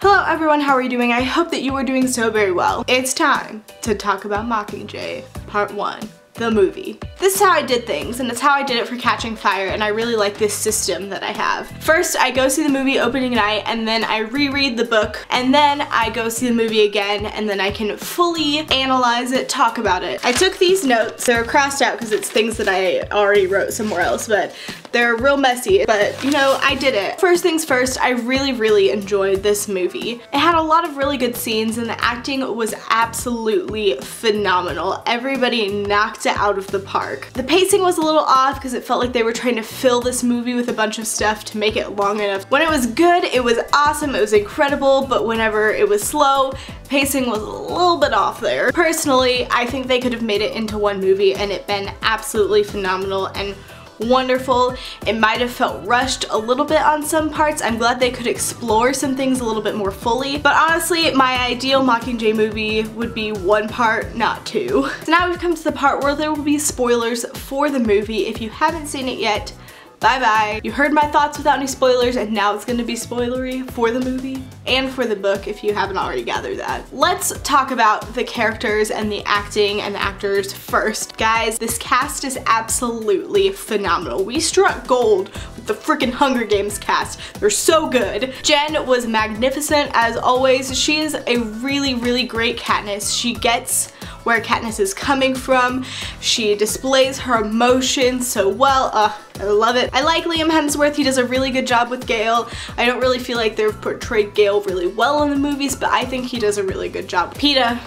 Hello everyone, how are you doing? I hope that you are doing so very well. It's time to talk about Mockingjay, Part 1. The movie. This is how I did things, and it's how I did it for Catching Fire, and I really like this system that I have. First, I go see the movie opening night, and then I reread the book, and then I go see the movie again, and then I can fully analyze it, talk about it. I took these notes. They're crossed out because it's things that I already wrote somewhere else, but they're real messy, but you know, I did it. First things first, I really enjoyed this movie. It had a lot of really good scenes, and the acting was absolutely phenomenal. Everybody knocked it out of the park. The pacing was a little off because it felt like they were trying to fill this movie with a bunch of stuff to make it long enough. When it was good, it was awesome, it was incredible, but whenever it was slow, pacing was a little bit off there. Personally, I think they could have made it into one movie and it been absolutely phenomenal and wonderful. It might have felt rushed a little bit on some parts. I'm glad they could explore some things a little bit more fully, but honestly, my ideal Mockingjay movie would be one part, not two. So now we've come to the part where there will be spoilers for the movie. If you haven't seen it yet, bye-bye. You heard my thoughts without any spoilers, and now it's gonna be spoilery for the movie and for the book if you haven't already gathered that. Let's talk about the characters and the acting and the actors first. Guys, this cast is absolutely phenomenal. We struck gold with the freaking Hunger Games cast. They're so good. Jen was magnificent as always. She is a really great Katniss. She gets where Katniss is coming from. She displays her emotions so well. I love it. I like Liam Hemsworth. He does a really good job with Gale. I don't really feel like they've portrayed Gale really well in the movies, but I think he does a really good job. Peeta,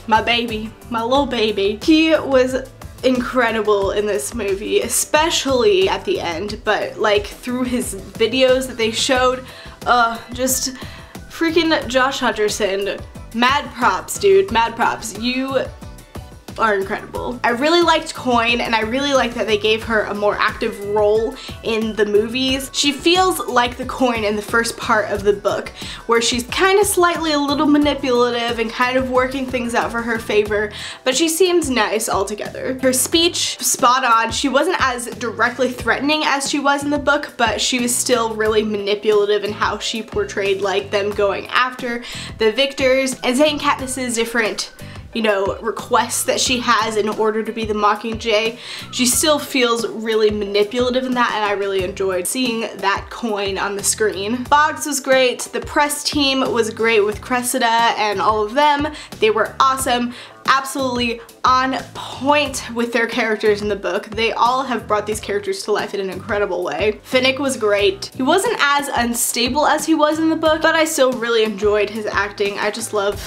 my baby, my little baby. He was incredible in this movie, especially at the end, but like through his videos that they showed, just freaking Josh Hutcherson. Mad props, dude, mad props. You are incredible. I really liked Coin, and I really like that they gave her a more active role in the movies. She feels like the Coin in the first part of the book, where she's kind of slightly a little manipulative and kind of working things out for her favor, but she seems nice altogether. Her speech, spot on. She wasn't as directly threatening as she was in the book, but she was still really manipulative in how she portrayed like them going after the victors and saying Katniss's different, you know, requests that she has in order to be the Mockingjay. She still feels really manipulative in that, and I really enjoyed seeing that Coin on the screen. Boggs was great. The press team was great with Cressida and all of them. They were awesome. Absolutely on point with their characters in the book. They all have brought these characters to life in an incredible way. Finnick was great. He wasn't as unstable as he was in the book, but I still really enjoyed his acting. I just love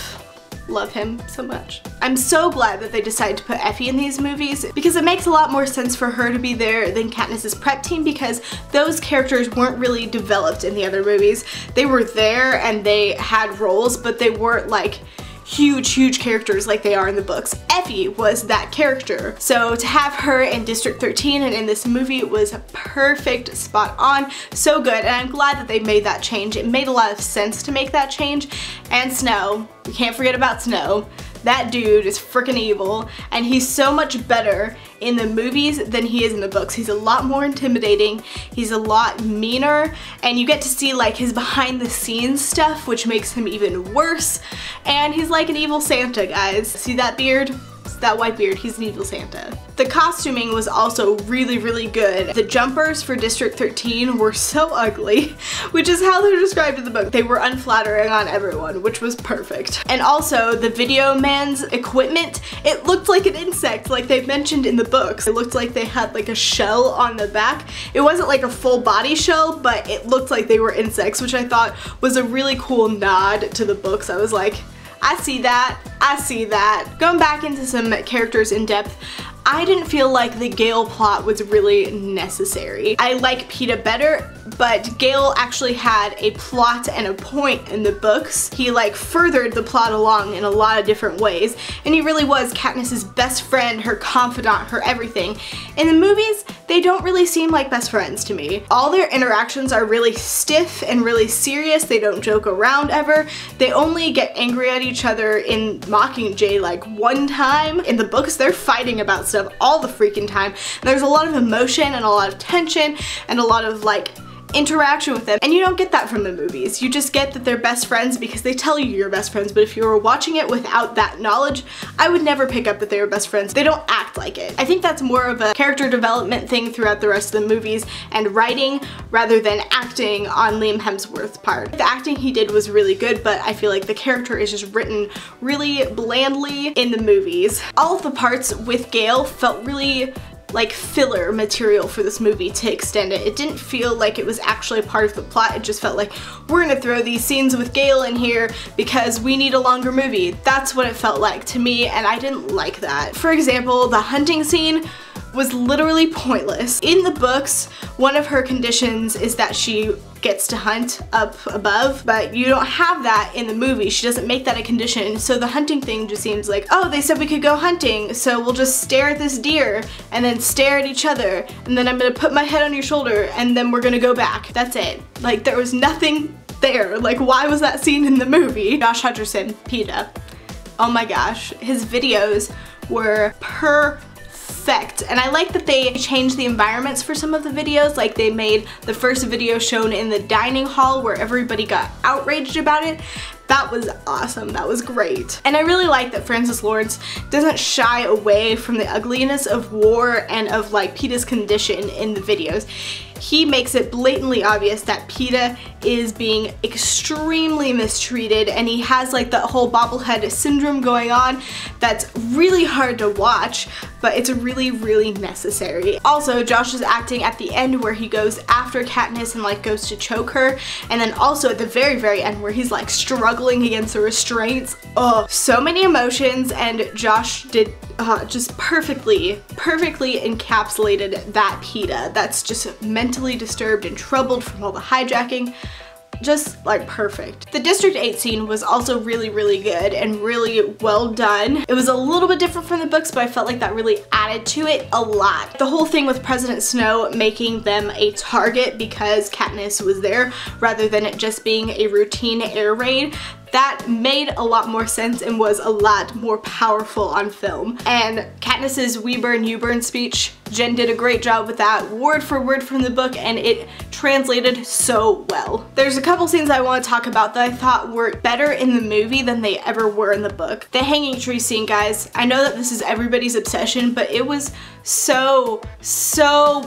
him so much. I'm so glad that they decided to put Effie in these movies because it makes a lot more sense for her to be there than Katniss's prep team, because those characters weren't really developed in the other movies. They were there and they had roles, but they weren't like huge characters like they are in the books. Effie was that character. So to have her in District 13 and in this movie was perfect, spot on, so good, and I'm glad that they made that change. It made a lot of sense to make that change. And Snow, we can't forget about Snow. That dude is freaking evil, and he's so much better in the movies than he is in the books. He's a lot more intimidating, he's a lot meaner, and you get to see like his behind the scenes stuff, which makes him even worse. And he's like an evil Santa, guys. See that beard? That white beard, he's an evil Santa. The costuming was also really good. The jumpers for District 13 were so ugly, which is how they're described in the book. They were unflattering on everyone, which was perfect. And also the video man's equipment, it looked like an insect like they mentioned in the books. It looked like they had like a shell on the back. It wasn't like a full body shell, but it looked like they were insects, which I thought was a really cool nod to the books. I was like, I see that, I see that. Going back into some characters in depth, I didn't feel like the Gale plot was really necessary. I like Peeta better, but Gale actually had a plot and a point in the books. He like furthered the plot along in a lot of different ways, and he really was Katniss's best friend, her confidant, her everything. In the movies, they don't really seem like best friends to me. All their interactions are really stiff and really serious. They don't joke around ever. They only get angry at each other in Mockingjay like one time. In the books, they're fighting about stuff all the freaking time. And there's a lot of emotion and a lot of tension and a lot of like interaction with them. And you don't get that from the movies. You just get that they're best friends because they tell you you're best friends, but if you were watching it without that knowledge, I would never pick up that they were best friends. They don't act like it. I think that's more of a character development thing throughout the rest of the movies and writing rather than acting on Liam Hemsworth's part. The acting he did was really good, but I feel like the character is just written really blandly in the movies. All of the parts with Gale felt really like filler material for this movie to extend it. It didn't feel like it was actually part of the plot. It just felt like we're gonna throw these scenes with Gale in here because we need a longer movie. That's what it felt like to me, and I didn't like that. For example, the hunting scene was literally pointless. In the books, one of her conditions is that she gets to hunt up above, but you don't have that in the movie. She doesn't make that a condition, so the hunting thing just seems like, oh, they said we could go hunting, so we'll just stare at this deer and then stare at each other, and then I'm gonna put my head on your shoulder and then we're gonna go back. That's it. Like, there was nothing there. Like, why was that scene in the movie? Josh Hutcherson, PETA. Oh my gosh, his videos were perfect. And I like that they changed the environments for some of the videos. Like, they made the first video shown in the dining hall where everybody got outraged about it. That was awesome. That was great. And I really like that Francis Lawrence doesn't shy away from the ugliness of war and of like PETA's condition in the videos. He makes it blatantly obvious that PETA is being extremely mistreated, and he has like the whole bobblehead syndrome going on that's really hard to watch, but it's really, really necessary. Also, Josh's acting at the end where he goes after Katniss and like goes to choke her, and then also at the very, very end where he's like struggling against the restraints. Oh, so many emotions, and Josh did just perfectly encapsulated that PETA that's just mentally disturbed and troubled from all the hijacking. Just like perfect. The District 8 scene was also really, really good and really well done. It was a little bit different from the books, but I felt like that really added to it a lot. The whole thing with President Snow making them a target because Katniss was there rather than it just being a routine air raid, that made a lot more sense and was a lot more powerful on film. And Katniss's "We burn, you burn" speech, Jen did a great job with that, word for word from the book, and it translated so well. There's a couple scenes I want to talk about that I thought were better in the movie than they ever were in the book. The hanging tree scene, guys, I know that this is everybody's obsession, but it was so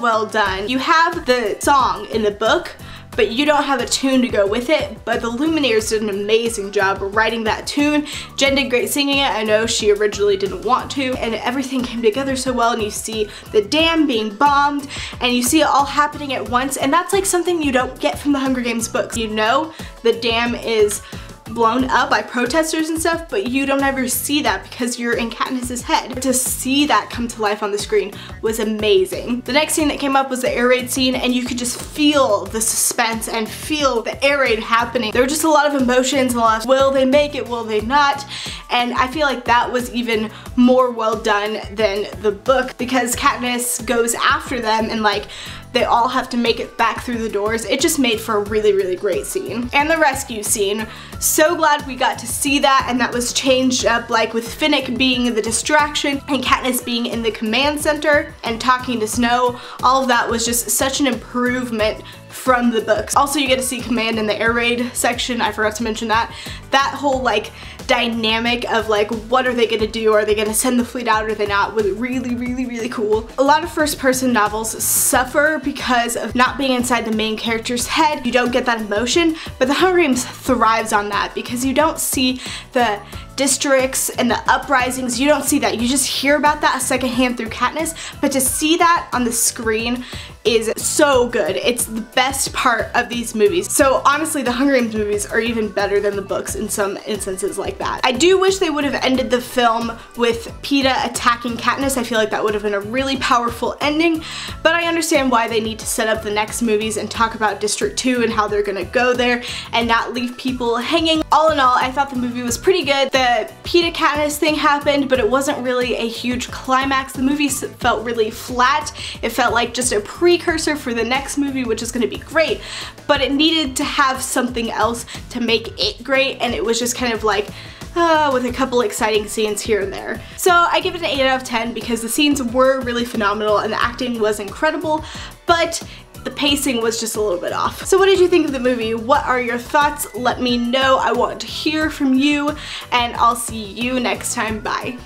well done. You have the song in the book, but you don't have a tune to go with it, but the Lumineers did an amazing job writing that tune. Jen did great singing it. I know she originally didn't want to, and everything came together so well, and you see the dam being bombed, and you see it all happening at once, and that's like something you don't get from the Hunger Games books. You know the dam is blown up by protesters and stuff, but you don't ever see that because you're in Katniss's head. To see that come to life on the screen was amazing. The next scene that came up was the air raid scene, and you could just feel the suspense and feel the air raid happening. There were just a lot of emotions, a lot of will they make it, will they not? And I feel like that was even more well done than the book because Katniss goes after them and like they all have to make it back through the doors. It just made for a really, really great scene. And the rescue scene, so glad we got to see that, and that was changed up, like with Finnick being the distraction and Katniss being in the command center and talking to Snow. All of that was just such an improvement from the books. Also, you get to see Command in the air raid section. I forgot to mention that. That whole like dynamic of like, what are they gonna do? Are they gonna send the fleet out or are they not? Was really, really, really cool. A lot of first-person novels suffer because of not being inside the main character's head. You don't get that emotion, but The Hunger Games thrives on that because you don't see the districts and the uprisings. You don't see that. You just hear about that secondhand through Katniss, but to see that on the screen is so good. It's the best part of these movies. So honestly, the Hunger Games movies are even better than the books in some instances like that. I do wish they would have ended the film with PETA attacking Katniss. I feel like that would have been a really powerful ending, but I understand why they need to set up the next movies and talk about District 2 and how they're gonna go there and not leave people hanging. All in all, I thought the movie was pretty good. The PETA Katniss thing happened, but it wasn't really a huge climax. The movie felt really flat. It felt like just a precursor for the next movie, which is going to be great, but it needed to have something else to make it great, and it was just kind of like with a couple exciting scenes here and there. So I give it an 8 out of 10 because the scenes were really phenomenal and the acting was incredible, but the pacing was just a little bit off. So what did you think of the movie? What are your thoughts? Let me know. I want to hear from you, and I'll see you next time. Bye.